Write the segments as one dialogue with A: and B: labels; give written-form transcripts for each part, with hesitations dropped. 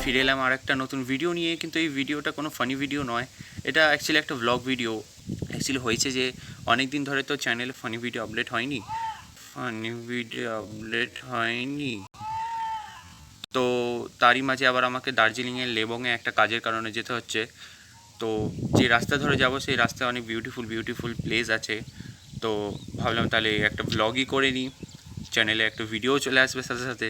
A: ফিরে এলাম আর একটা নতুন ভিডিও নিয়ে। কিন্তু এই ভিডিওটা কোনো ফানি ভিডিও নয়, এটা অ্যাকচুয়ালি একটা ভ্লগ ভিডিও। অ্যাকচুয়ালি হয়েছে যে অনেক দিন ধরে তো চ্যানেলে ফানি ভিডিও আপডেট হয়নি। তো তারই মাঝে আবার আমাকে দার্জিলিংয়ের লেবংয়ে একটা কাজের কারণে যেতে হচ্ছে। তো যে রাস্তা ধরে যাব সেই রাস্তায় অনেক বিউটিফুল প্লেস আছে। তো ভাবলাম তাহলে একটা ভ্লগই করে নিই, চ্যানেলে একটা ভিডিও চলে আসবে সাথে সাথে।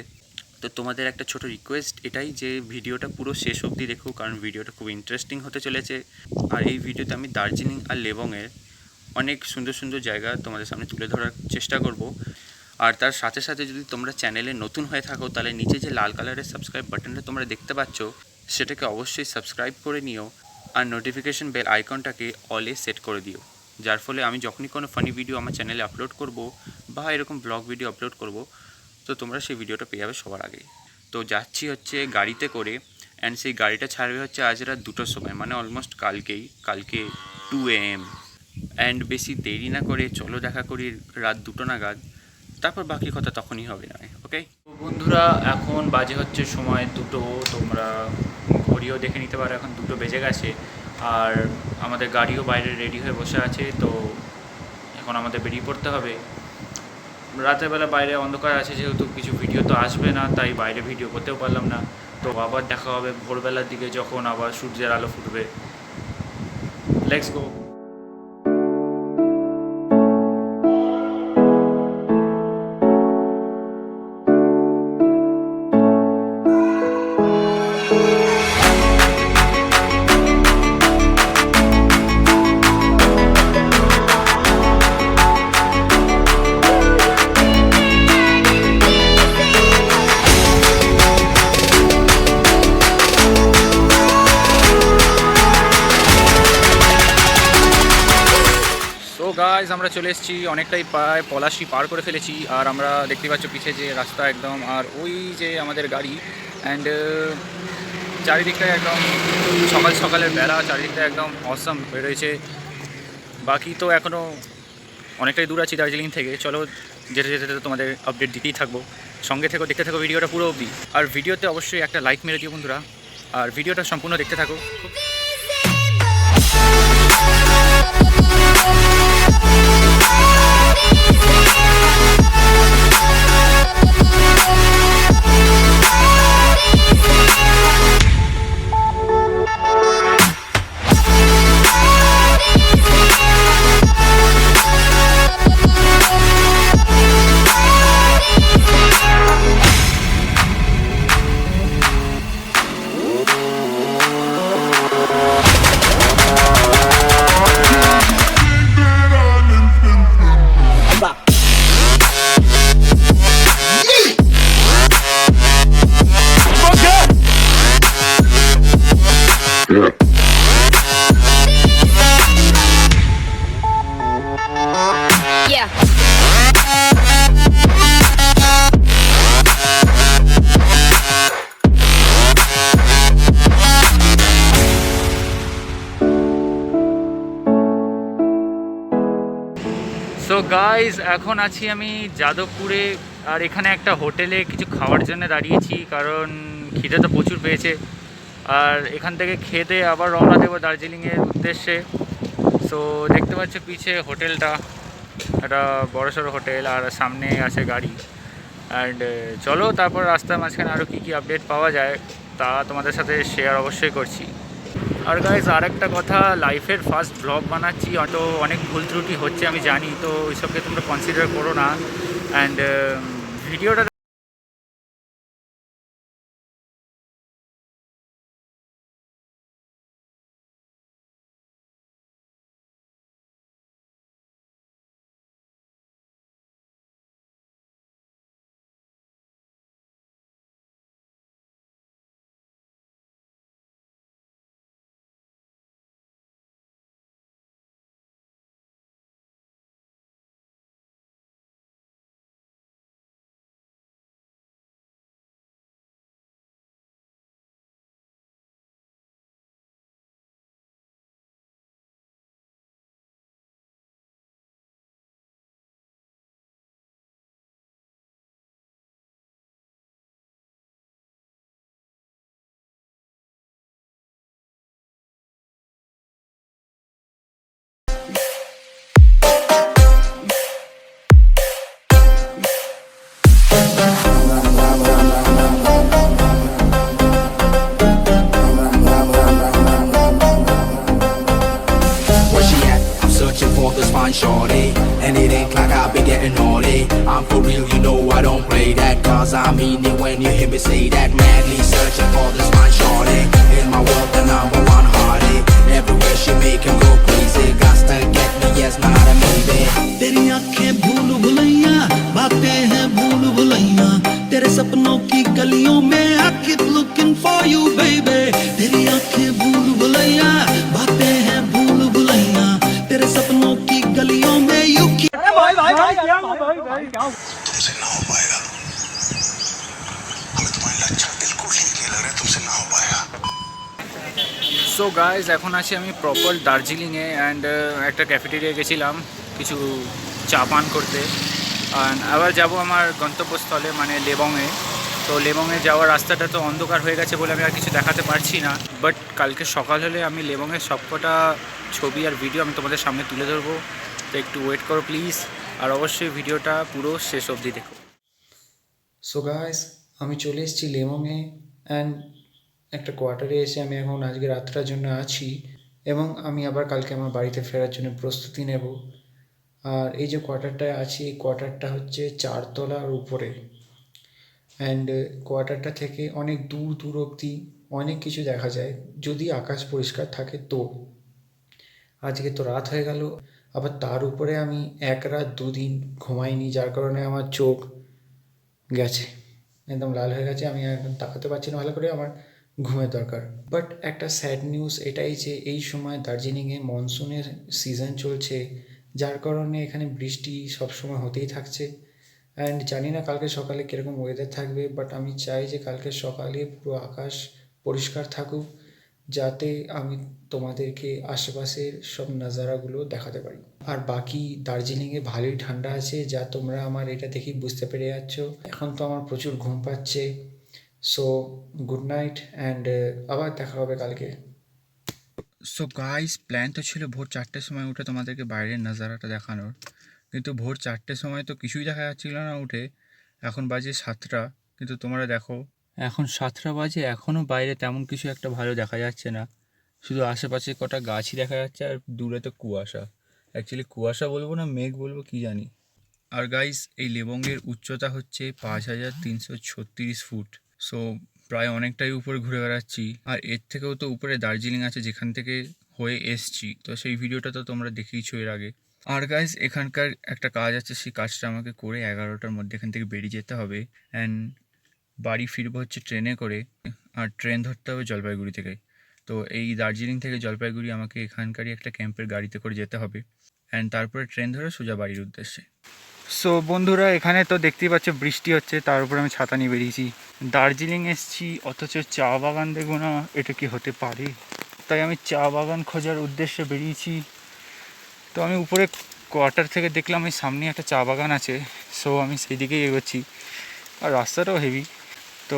A: তো তোমাদের একটা ছোট রিকোয়েস্ট এটাই যে ভিডিওটা পুরো শেষ অবধি দেখো, কারণ ভিডিওটা খুব ইন্টারেস্টিং হতে চলেছে। আর এই ভিডিওতে আমি দার্জিলিং আর লেবংয়ের অনেক সুন্দর জায়গা তোমাদের সামনে তুলে ধরার চেষ্টা করব। আর তার সাথে সাথে যদি তোমরা চ্যানেলে নতুন হয়ে থাকো তাহলে নিচে যে লাল কালারের সাবস্ক্রাইব বাটনটা তোমরা দেখতে পাচ্ছ সেটাকে অবশ্যই সাবস্ক্রাইব করে নিও। আর নোটিফিকেশন বেল আইকনটাকে অলে সেট করে দিও, যার ফলে আমি যখনই কোনো ফানি ভিডিও আমার চ্যানেলে আপলোড করব বা এরকম ব্লগ ভিডিও আপলোড করব তো তোমরা সেই ভিডিওটা পেয়ে যাবে সবার আগে। তো যাচ্ছি হচ্ছে গাড়িতে করে, অ্যান্ড সেই গাড়িটা ছাড়বে হচ্ছে আজ রাত 2টোর সময়, মানে অলমোস্ট কালকে 2 AM। অ্যান্ড বেশি দেরি না করে চলো দেখা করি রাত 2টো নাগাদ, তারপর বাকি কথা তখনই হবে না। ওকে তো বন্ধুরা, এখন বাজে হচ্ছে সময় 2টো, তোমরা ঘড়িও দেখে নিতে পারো, এখন 2টো বেজে গেছে। আর আমাদের গাড়িও বাইরে রেডি হয়ে বসে আছে। তো এখন আমাদের বেরিয়ে পড়তে হবে। রাতের বেলা বাইরে অন্ধকার আছে, যেহেতু কিছু ভিডিও তো আসবে না, তাই বাইরে ভিডিও করতেও পারলাম না। তো আবার দেখা হবে ভোরবেলার দিকে, যখন আবার সূর্যের আলো ফুটবে। Let's go. গাইজ আমরা চলে এসেছি, অনেকটাই প্রায় পলাশি পার করে ফেলেছি। আর আমরা দেখতে পাচ্ছ পিছে যে রাস্তা একদম, আর ওই যে আমাদের গাড়ি। অ্যান্ড চারিদিকটায় একদম সকালের বেলা, চারিদিকটা একদম অসম হয়ে রয়েছে। বাকি তো এখনও অনেকটাই দূর আছি দার্জিলিং থেকে। চলো যেতে যেতে তোমাদের আপডেট দিতেই থাকবো, সঙ্গে থেকো, দেখতে থাকো ভিডিওটা পুরো অবধি। আর ভিডিওতে অবশ্যই একটা লাইক মেরে দিও বন্ধুরা, আর ভিডিওটা সম্পূর্ণ দেখতে থাকো। সো গাইজ, এখন আছি আমি যাদবপুরে। আর এখানে একটা হোটেলে কিছু খাওয়ার জন্য দাঁড়িয়েছি, কারণ খিদে তো প্রচুর পেয়েছে। আর এখান থেকে খেতে আবার রওনা দেবো দার্জিলিংয়ের উদ্দেশ্যে। সো দেখতে পাচ্ছ পিছে হোটেলটা, একটা বড়সড় হোটেল, আর সামনে আছে গাড়ি। অ্যান্ড চলো তারপর রাস্তার মাঝখানে আরও কী আপডেট পাওয়া যায় তা তোমাদের সাথে শেয়ার অবশ্যই করছি। আর গাইজ আর একটা কথা, লাইফের ফার্স্ট ব্লগ বানাচ্ছি, তো অনেক ভুল ত্রুটি হচ্ছে আমি জানি, তো ওইসবকে তোমরা কনসিডার করো না। অ্যান্ড ভিডিওটা
B: for this fine shorty. And it ain't like I be getting naughty. I'm for real, you know I don't play that. Cause I mean it when you hear me say that. Madly searching for this fine shorty. In my world, the number one hearty. Everywhere she make him go crazy. Got to get me, yes, not a maybe.
C: तेरी आंखें भूल भुलैया बातें हैं भूल भुलैया तेरे सपनों की गलियों में I keep looking for you baby तेरी आंखें भूल भुलैया बातें हैं भूल भुलैया तेरे सपनों की गलियों में you keep
D: तुमसे ना हो पाएगा हमें तुम्हारे लक्षण बिल्कुल ठीक नहीं लग रहे तुमसे ना हो पाएगा
E: সো গাইজ এখন আছি আমি প্রপার দার্জিলিংয়ে অ্যান্ড একটা ক্যাফেটেরিয়া গেছিলাম কিছু চা পান করতে অ্যান্ড আবার যাব আমার গন্তব্যস্থলে মানে লেবংয়ে তো লেবংয়ে যাওয়ার রাস্তাটা তো অন্ধকার হয়ে গেছে বলে আমি আর কিছু দেখাতে পারছি না বাট কালকে সকাল হলে আমি লেবংয়ের সবকটা ছবি আর ভিডিও আমি তোমাদের সামনে তুলে ধরবো তো একটু ওয়েট করো প্লিজ আর অবশ্যই ভিডিওটা পুরো শেষ অবধি দেখো সো গাইজ আমি চলে এসেছি লেবংয়ে অ্যান্ড একটা কোয়ার্টারে এসে আমি এখন আজকে রাতটার জন্য আছি এবং আমি আবার কালকে আমার বাড়িতে ফেরার জন্য প্রস্তুতি নেব আর এই যে কোয়ার্টারটায় আছি এই কোয়ার্টারটা হচ্ছে 4 তলার উপরে অ্যান্ড কোয়ার্টারটা থেকে অনেক দূর দূর অবধি অনেক কিছু দেখা যায় যদি আকাশ পরিষ্কার থাকে তো আজকে তো রাত হয়ে গেল আবার তার উপরে আমি 1 রাত 2 দিন ঘুমাইনি যার কারণে আমার চোখ গেছে একদম লাল হয়ে গেছে আমি একদম তাকাতে পারছি না ভালো করে আমার ঘুমের দরকার বাট একটা স্যাড নিউজ এটাই যে এই সময় দার্জিলিংয়ে মনসুনের সিজন চলছে যার কারণে এখানে বৃষ্টি সবসময় হতেই থাকছে অ্যান্ড জানি না কালকে সকালে কীরকম ওয়েদার থাকবে বাট আমি চাই যে কালকে সকালে পুরো আকাশ পরিষ্কার থাকুক যাতে আমি তোমাদেরকে আশেপাশের সব নাজারাগুলো দেখাতে পারি আর বাকি দার্জিলিংয়ে ভালোই ঠান্ডা আছে যা তোমরা আমার এটা দেখেই বুঝতে পেরে যাচ্ছ এখন তো আমার প্রচুর ঘুম পাচ্ছে সো গুড নাইট অ্যান্ড আবার দেখা হবে কালকে সো গাইস প্ল্যান তো ছিল ভোর 4টের সময় উঠে তোমাদেরকে বাইরের নাজারাটা দেখানোর কিন্তু ভোর 4টের সময় তো কিছুই দেখা যাচ্ছিল না উঠে এখন বাজে 7টা কিন্তু তোমরা দেখো এখন 7টা বাজে এখনও বাইরে তেমন কিছু একটা ভালো দেখা যাচ্ছে না শুধু আশেপাশে কটা গাছই দেখা যাচ্ছে আর দূরে তো কুয়াশা অ্যাকচুয়ালি কুয়াশা বলবো না মেঘ বলবো কি জানি আর গাইস এই লেবংয়ের উচ্চতা হচ্ছে 5336 ফুট সো প্রায় অনেকটাই উপরে ঘুরে বেড়াচ্ছি আর এর থেকেও তো উপরে দার্জিলিং আছে যেখান থেকে হয়ে এসছি তো সেই ভিডিওটা তো তোমরা দেখেইছো এর আগে আর গাইস এখানকার একটা কাজ আছে সেই কাজটা আমাকে করে 11টার মধ্যে এখান থেকে বেরিয়ে যেতে হবে অ্যান্ড বাড়ি ফিরবো হচ্ছে ট্রেনে করে আর ট্রেন ধরতে হবে জলপাইগুড়ি থেকে তো এই দার্জিলিং থেকে জলপাইগুড়ি আমাকে এখানকারই একটা ক্যাম্পের গাড়িতে করে যেতে হবে অ্যান্ড তারপরে ট্রেন ধরে সোজা বাড়ির উদ্দেশ্যে সো বন্ধুরা এখানে তো দেখতেই পাচ্ছ বৃষ্টি হচ্ছে তার উপরে আমি ছাতা নিয়ে বেরিয়েছি দার্জিলিং এসেছি অথচ চা বাগান দেখবো না এটা কি হতে পারে তাই আমি চা বাগান খোঁজার উদ্দেশ্যে বেরিয়েছি তো আমি উপরে কোয়ার্টার থেকে দেখলাম এই সামনে একটা চা বাগান আছে সো আমি সেই দিকেই এগোচ্ছি আর রাস্তাটাও হেভি তো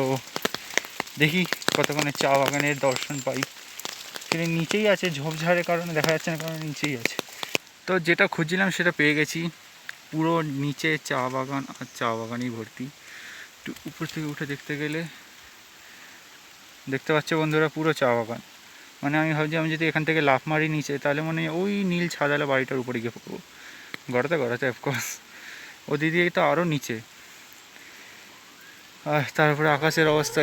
E: দেখি কতক্ষণে চা বাগানের দর্শন পাই সেটা নিচেই আছে ঝোপঝাড়ের কারণে দেখা যাচ্ছে না কারণ নিচেই আছে তো যেটা খুঁজছিলাম সেটা পেয়ে গেছি পুরো নিচে চা বাগান আর চা বাগানই ভর্তি একটু উপর থেকে উঠে দেখতে গেলে দেখতে পাচ্ছ বন্ধুরা পুরো চা বাগান মানে আমি ভাবছি আমি যদি এখান থেকে লাফ মারি নিচে তাহলে মানে ওই নীল ছাদালা বাড়িটার উপরে গিয়ে পড়বো গড়াতে অফকোর্স ও দিদি তো আরও নিচে আর তারপরে আকাশের অবস্থা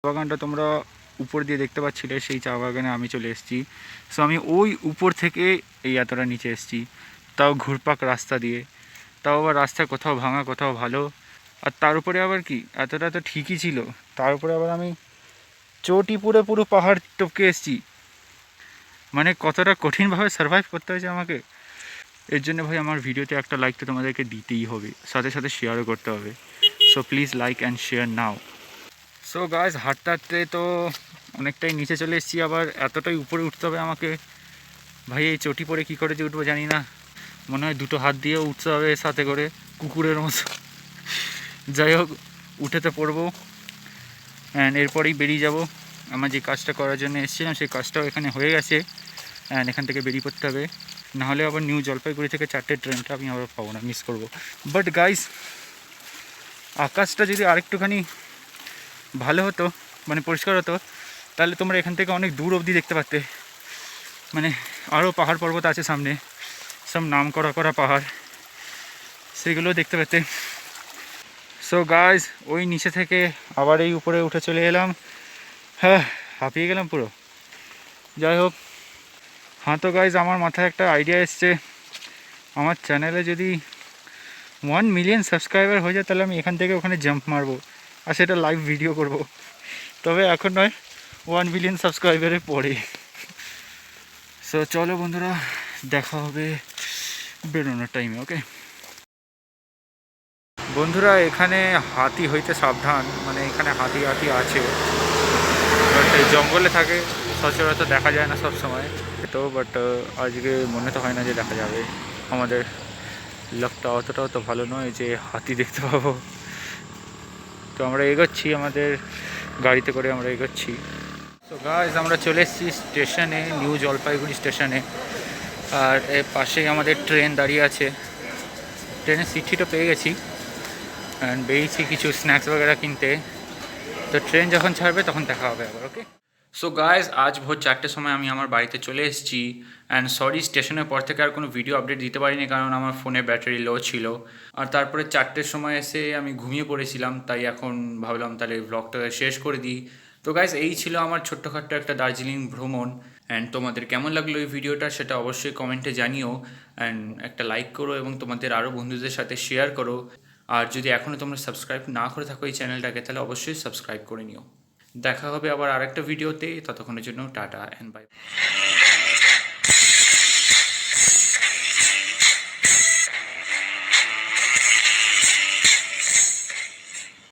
E: বাগানটা তোমরা উপর দিয়ে দেখতে পাচ্ছিলে সেই চা বাগানে আমি চলে এসেছি সো আমি ওই উপর থেকে এই এতটা নিচে এসেছি তাও ঘুরপাক রাস্তা দিয়ে তাও আবার রাস্তা কোথাও ভাঙা কোথাও ভালো আর তার উপরে আবার কি এতটা তো ঠিকই ছিল তার উপরে আবার আমি চটি পুরো পাহাড় টপকে এসেছি মানে কতটা কঠিনভাবে সার্ভাইভ করতে হয়েছে আমাকে এর জন্য ভাই আমার ভিডিওতে একটা লাইক তো তোমাদেরকে দিতেই হবে সাথে সাথে শেয়ারও করতে হবে so please like and share now so guys হাঁটতে হাঁটতে তো অনেকটাই নিচে চলে এসেছি, আবার এতটাই উপরে উঠতে হবে আমাকে। ভাই এই চটি পরে কী করে যে উঠবো জানি না, মনে হয় দুটো হাত দিয়েও উঠতে হবে সাথে করে, কুকুরের মতো। যাই হোক, উঠে তো পড়বো, অ্যান্ড এরপরেই বেরিয়ে যাব। আমার যে কাজটা করার জন্য এসেছিলাম সেই কাজটাও এখানে হয়ে গেছে, অ্যান্ড এখান থেকে বেরিয়ে পড়তে হবে, নাহলে আবার নিউ জলপাইগুড়ি থেকে 4টে ট্রেনটা আমি আবার পাবো না, মিস করবো। বাট গাইস, আকাশটা যদি আরেকটুখানি ভালো হতো, মানে পরিষ্কার হতো, তাহলে তোমরা এখান থেকে অনেক দূর অবধি দেখতে পারতে। মানে আরও পাহাড় পর্বত আছে সামনে, সব নাম করা করা পাহাড়, সেগুলো দেখতে পেতে। সো গাইস, ওই নিচে থেকে আবার এই উপরে উঠে চলে এলাম। হ্যাঁ, হাঁপিয়ে গেলাম পুরো। যাই হোক, হ্যাঁ তো গাইস, আমার মাথায় একটা আইডিয়া এসছে। আমার চ্যানেলে যদি 1 মিলিয়ন সাবস্ক্রাইবার হয়ে যায়, তাহলে আমি এখান থেকে ওখানে জাম্প মারবো, আর সেটা লাইভ ভিডিও করব। তবে এখন নয়, 1 মিলিয়ন সাবস্ক্রাইবারের পরে। সো চলো বন্ধুরা, দেখা হবে বেরোনোর টাইমে। ওকে বন্ধুরা, এখানে হাতি হইতে সাবধান, মানে এখানে হাতি আছে, বাট জঙ্গলে থাকে, সচরাচর দেখা যায় না সব সময় তো। বাট আজকে মনে তো হয় না যে দেখা যাবে। আমাদের লাকটা অতটাও তো ভালো নয় যে হাতি দেখতে পাবো। তো আমরা এগোচ্ছি, আমাদের গাড়িতে করে আমরা এগোচ্ছি। তো গাইস, আমরা চলে এসেছি স্টেশনে, নিউ জলপাইগুড়ি স্টেশনে, আর এর পাশেই আমাদের ট্রেন দাঁড়িয়ে আছে। ট্রেনের সিটটা পেয়ে গেছি, অ্যান্ড বেরিয়েছি কিছু স্ন্যাক্স বগেরা কিনতে। তো ট্রেন যখন ছাড়বে তখন দেখা হবে আবার। ওকে সো গাইস, আজ ভোর 4টের সময় আমি আমার বাড়িতে চলে এসেছি, অ্যান্ড সরি স্টেশনের পর থেকে আর কোনো ভিডিও আপডেট দিতে পারিনি, কারণ আমার ফোনে ব্যাটারি লো ছিল। আর তারপরে 4টের সময় এসে আমি ঘুমিয়ে পড়েছিলাম, তাই এখন ভাবলাম তাহলে ব্লগটা শেষ করে দিই। তো গাইস, এই ছিল আমার ছোট্টখাট্ট একটা দার্জিলিং ভ্রমণ। অ্যান্ড তোমাদের কেমন লাগলো এই ভিডিওটা সেটা অবশ্যই কমেন্টে জানিও, অ্যান্ড একটা লাইক করো এবং তোমাদের আরও বন্ধুদের সাথে শেয়ার করো। আর যদি এখনও তোমরা সাবস্ক্রাইব না করে থাকো এই চ্যানেলটাকে, তাহলে অবশ্যই সাবস্ক্রাইব করে নিও। দেখা হবে আবার আরেকটা ভিডিওতে, ততক্ষণের জন্য টাটা অ্যান্ড বাই।